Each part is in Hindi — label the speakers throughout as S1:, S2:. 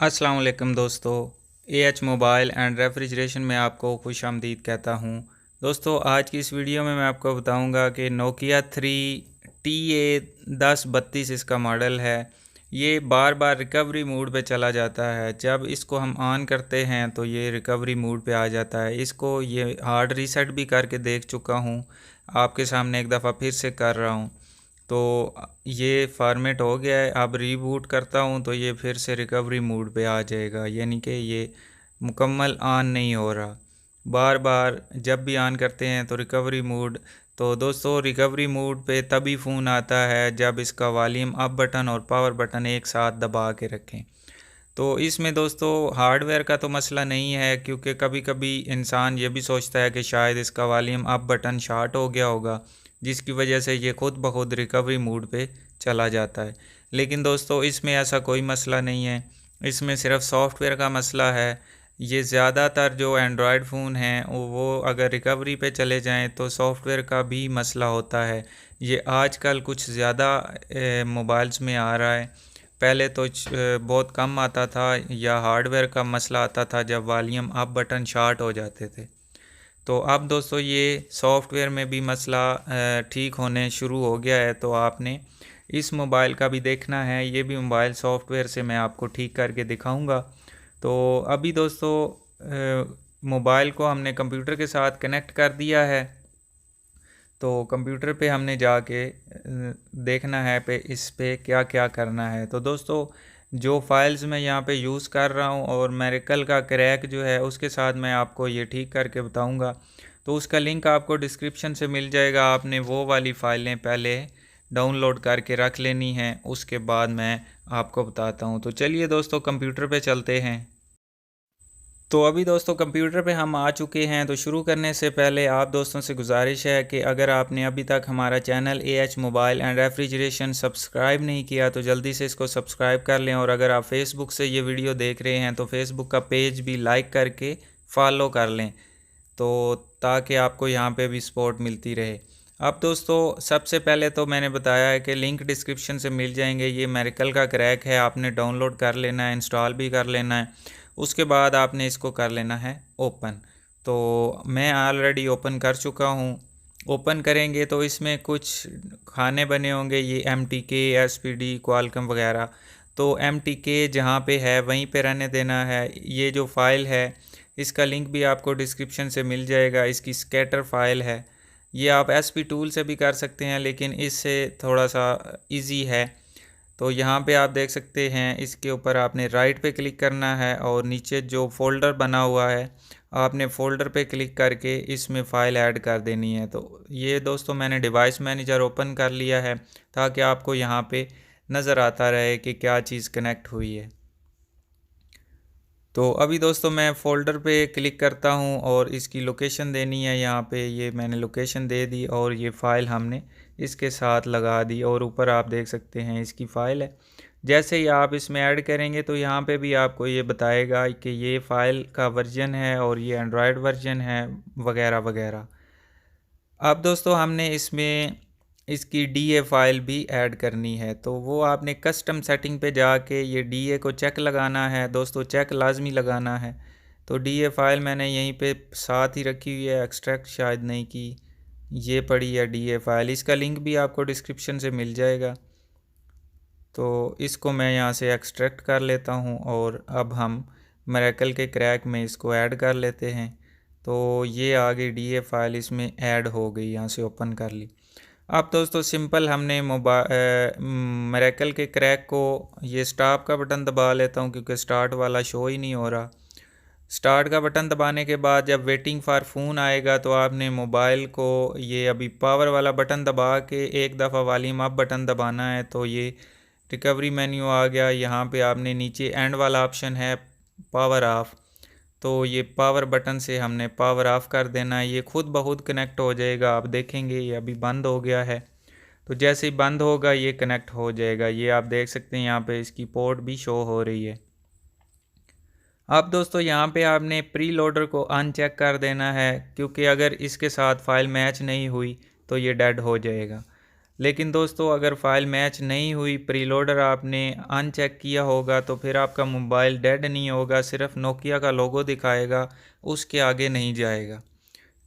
S1: अस्सलाम वालेकुम दोस्तों। एएच मोबाइल एंड रेफ्रिजरेशन में आपको खुश आमदीद कहता हूँ। दोस्तों, आज की इस वीडियो में मैं आपको बताऊँगा कि नोकिया 3TA1032 इसका मॉडल है। ये बार बार रिकवरी मोड पे चला जाता है। जब इसको हम ऑन करते हैं तो ये रिकवरी मोड पे आ जाता है। इसको ये हार्ड रीसेट भी करके देख चुका हूँ, आपके सामने एक दफ़ा फिर से कर रहा हूँ। तो ये फॉर्मेट हो गया है। अब रीबूट करता हूँ तो ये फिर से रिकवरी मोड पे आ जाएगा, यानी कि ये मुकम्मल ऑन नहीं हो रहा। बार बार जब भी ऑन करते हैं तो रिकवरी मोड। तो दोस्तों, रिकवरी मोड पे तभी फ़ोन आता है जब इसका वॉल्यूम अप बटन और पावर बटन एक साथ दबा के रखें। तो इसमें दोस्तों हार्डवेयर का तो मसला नहीं है, क्योंकि कभी कभी इंसान ये भी सोचता है कि शायद इसका वॉल्यूम अप बटन शॉर्ट हो गया होगा, जिसकी वजह से ये खुद ब खुद रिकवरी मोड पे चला जाता है। लेकिन दोस्तों, इसमें ऐसा कोई मसला नहीं है। इसमें सिर्फ सॉफ्टवेयर का मसला है। ये ज़्यादातर जो एंड्रॉयड फ़ोन हैं वो अगर रिकवरी पे चले जाएं तो सॉफ्टवेयर का भी मसला होता है। ये आजकल कुछ ज़्यादा मोबाइल्स में आ रहा है। पहले तो बहुत कम आता था, या हार्डवेयर का मसला आता था जब वॉल्यूम अप बटन शॉर्ट हो जाते थे। तो अब दोस्तों ये सॉफ्टवेयर में भी मसला ठीक होने शुरू हो गया है। तो आपने इस मोबाइल का भी देखना है। ये भी मोबाइल सॉफ्टवेयर से मैं आपको ठीक करके दिखाऊंगा। तो अभी दोस्तों मोबाइल को हमने कंप्यूटर के साथ कनेक्ट कर दिया है। तो कंप्यूटर पे हमने जाके देखना है पे इस पे क्या क्या करना है। तो दोस्तों, जो फाइल्स मैं यहाँ पे यूज़ कर रहा हूँ और मेरेकल का क्रैक जो है उसके साथ मैं आपको ये ठीक करके बताऊँगा। तो उसका लिंक आपको डिस्क्रिप्शन से मिल जाएगा। आपने वो वाली फ़ाइलें पहले डाउनलोड करके रख लेनी है, उसके बाद मैं आपको बताता हूँ। तो चलिए दोस्तों, कंप्यूटर पे चलते हैं। तो अभी दोस्तों कंप्यूटर पे हम आ चुके हैं। तो शुरू करने से पहले आप दोस्तों से गुजारिश है कि अगर आपने अभी तक हमारा channel AH mobile and refrigeration subscribe नहीं किया तो जल्दी से इसको सब्सक्राइब कर लें। और अगर आप फेसबुक से ये वीडियो देख रहे हैं तो फेसबुक का पेज भी लाइक करके फॉलो कर लें, तो ताकि आपको यहाँ पे भी सपोर्ट मिलती रहे। अब दोस्तों, सबसे पहले तो मैंने बताया है कि लिंक डिस्क्रिप्शन से मिल जाएंगे। ये मेरेकल का क्रैक है, आपने डाउनलोड कर लेना है, इंस्टॉल भी कर लेना है। उसके बाद आपने इसको कर लेना है ओपन। तो मैं ऑलरेडी ओपन कर चुका हूँ। ओपन करेंगे तो इसमें कुछ खाने बने होंगे, ये MTK, SPD, क्वालकम वगैरह। तो MTK जहाँ पे है वहीं पे रहने देना है। ये जो फ़ाइल है इसका लिंक भी आपको डिस्क्रिप्शन से मिल जाएगा। इसकी स्कैटर फाइल है। ये आप SP टूल से भी कर सकते हैं, लेकिन इससे थोड़ा सा इजी है। तो यहाँ पे आप देख सकते हैं, इसके ऊपर आपने राइट पे क्लिक करना है और नीचे जो फ़ोल्डर बना हुआ है आपने फ़ोल्डर पे क्लिक करके इसमें फ़ाइल ऐड कर देनी है। तो ये दोस्तों मैंने डिवाइस मैनेजर ओपन कर लिया है, ताकि आपको यहाँ पे नज़र आता रहे कि क्या चीज़ कनेक्ट हुई है। तो अभी दोस्तों मैं फ़ोल्डर पे क्लिक करता हूँ और इसकी लोकेशन देनी है। यहाँ पे ये मैंने लोकेशन दे दी और ये फ़ाइल हमने इसके साथ लगा दी। और ऊपर आप देख सकते हैं इसकी फ़ाइल है। जैसे ही आप इसमें ऐड करेंगे तो यहाँ पे भी आपको ये बताएगा कि ये फ़ाइल का वर्जन है और ये एंड्रॉयड वर्जन है वगैरह वगैरह। अब दोस्तों हमने इसमें इसकी DA फाइल भी ऐड करनी है। तो वो आपने कस्टम सेटिंग पे जाके ये DA को चेक लगाना है। दोस्तों, चेक लाजमी लगाना है। तो DA फाइल मैंने यहीं पे साथ ही रखी हुई है, एक्सट्रैक्ट शायद नहीं की। ये पड़ी है DA फाइल, इसका लिंक भी आपको डिस्क्रिप्शन से मिल जाएगा। तो इसको मैं यहाँ से एक्सट्रैक्ट कर लेता हूँ और अब हम मेरेकल के क्रैक में इसको ऐड कर लेते हैं। तो ये आगे DA फाइल इसमें ऐड हो गई, यहाँ से ओपन कर ली। अब दोस्तों सिंपल हमने मेरेकल के क्रैक को, ये स्टॉप का बटन दबा लेता हूँ क्योंकि स्टार्ट वाला शो ही नहीं हो रहा। स्टार्ट का बटन दबाने के बाद जब वेटिंग फॉर फ़ोन आएगा तो आपने मोबाइल को ये अभी पावर वाला बटन दबा के एक दफ़ा वॉल्यूम अप बटन दबाना है। तो ये रिकवरी मेन्यू आ गया। यहाँ पे आपने नीचे एंड वाला ऑप्शन है पावर ऑफ, तो ये पावर बटन से हमने पावर ऑफ कर देना है। ये खुद ब खुद कनेक्ट हो जाएगा। आप देखेंगे ये अभी बंद हो गया है। तो जैसे ही बंद होगा ये कनेक्ट हो जाएगा। ये आप देख सकते हैं यहाँ पे इसकी पोर्ट भी शो हो रही है। अब दोस्तों यहाँ पे आपने प्री लोडर को अनचेक कर देना है, क्योंकि अगर इसके साथ फाइल मैच नहीं हुई तो ये डेड हो जाएगा। लेकिन दोस्तों अगर फ़ाइल मैच नहीं हुई, प्रीलोडर आपने अनचेक किया होगा, तो फिर आपका मोबाइल डेड नहीं होगा, सिर्फ नोकिया का लोगो दिखाएगा, उसके आगे नहीं जाएगा।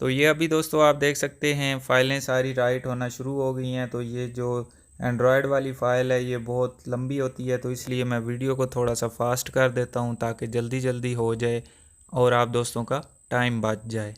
S1: तो ये अभी दोस्तों आप देख सकते हैं फ़ाइलें सारी राइट होना शुरू हो गई हैं। तो ये जो एंड्रॉयड वाली फ़ाइल है ये बहुत लंबी होती है, तो इसलिए मैं वीडियो को थोड़ा सा फास्ट कर देता हूँ ताकि जल्दी जल्दी हो जाए और आप दोस्तों का टाइम बच जाए।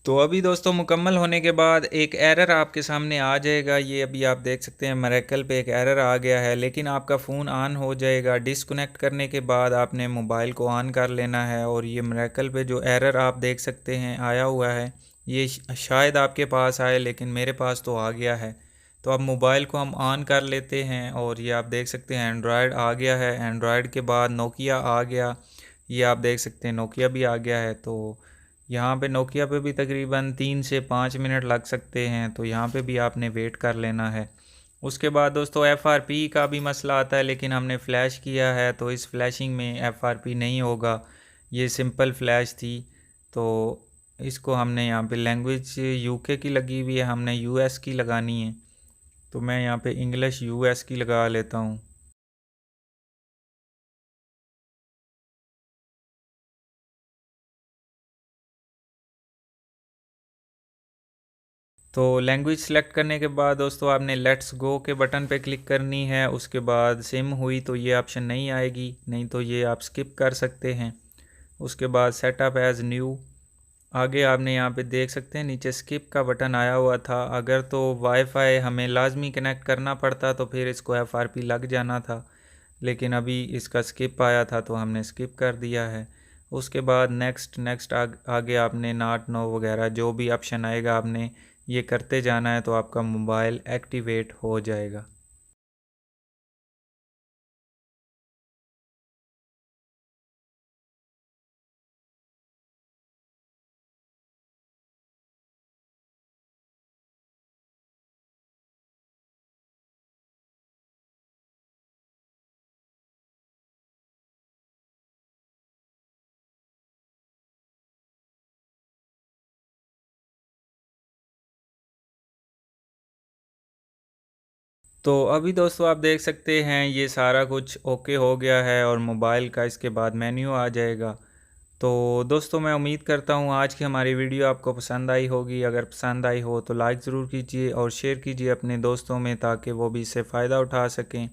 S1: तो अभी दोस्तों मुकम्मल होने के बाद एक एरर आपके सामने आ जाएगा। ये अभी आप देख सकते हैं मेरेकल पे एक एरर आ गया है, लेकिन आपका फ़ोन ऑन हो जाएगा। डिसकनेक्ट करने के बाद आपने मोबाइल को ऑन कर लेना है और ये मेरेकल पे जो एरर आप देख सकते हैं आया हुआ है, ये शायद आपके पास आए, लेकिन मेरे पास तो आ गया है। तो अब मोबाइल को हम ऑन कर लेते हैं और ये आप देख सकते हैं एंड्रॉयड आ गया है। एंड्रॉयड के बाद नोकिया आ गया, ये आप देख सकते हैं नोकिया भी आ गया है। तो यहाँ पे नोकिया पे भी तकरीबन 3 से 5 मिनट लग सकते हैं, तो यहाँ पे भी आपने वेट कर लेना है। उसके बाद दोस्तों FRP का भी मसला आता है, लेकिन हमने फ़्लैश किया है तो इस फ्लैशिंग में FRP नहीं होगा, ये सिंपल फ़्लैश थी। तो इसको हमने यहाँ पे लैंग्वेज UK की लगी हुई है, हमने US की लगानी है। तो मैं यहाँ पे इंग्लिश US की लगा लेता हूँ। तो लैंग्वेज सेलेक्ट करने के बाद दोस्तों आपने लेट्स गो के बटन पे क्लिक करनी है। उसके बाद सिम हुई तो ये ऑप्शन नहीं आएगी, नहीं तो ये आप स्किप कर सकते हैं। उसके बाद सेटअप एज़ न्यू, आगे आपने यहाँ पे देख सकते हैं नीचे स्किप का बटन आया हुआ था। अगर तो वाईफाई हमें लाजमी कनेक्ट करना पड़ता तो फिर इसको FRP लग जाना था, लेकिन अभी इसका स्किप आया था तो हमने स्किप कर दिया है। उसके बाद नेक्स्ट नेक्स्ट आगे आपने नॉट नो वगैरह जो भी ऑप्शन आएगा आपने ये करते जाना है, तो आपका मोबाइल एक्टिवेट हो जाएगा। तो अभी दोस्तों आप देख सकते हैं ये सारा कुछ ओके हो गया है और मोबाइल का इसके बाद मेन्यू आ जाएगा। तो दोस्तों मैं उम्मीद करता हूँ आज की हमारी वीडियो आपको पसंद आई होगी। अगर पसंद आई हो तो लाइक ज़रूर कीजिए और शेयर कीजिए अपने दोस्तों में, ताकि वो भी इससे फ़ायदा उठा सकें।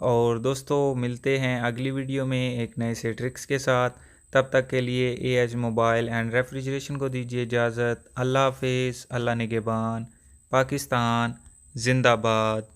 S1: और दोस्तों मिलते हैं अगली वीडियो में एक नए से ट्रिक्स के साथ। तब तक के लिए AH मोबाइल एंड रेफ्रिजरेशन को दीजिए इजाज़त। अल्लाह हाफिज़, अल्लाह निगहबान, पाकिस्तान जिंदाबाद।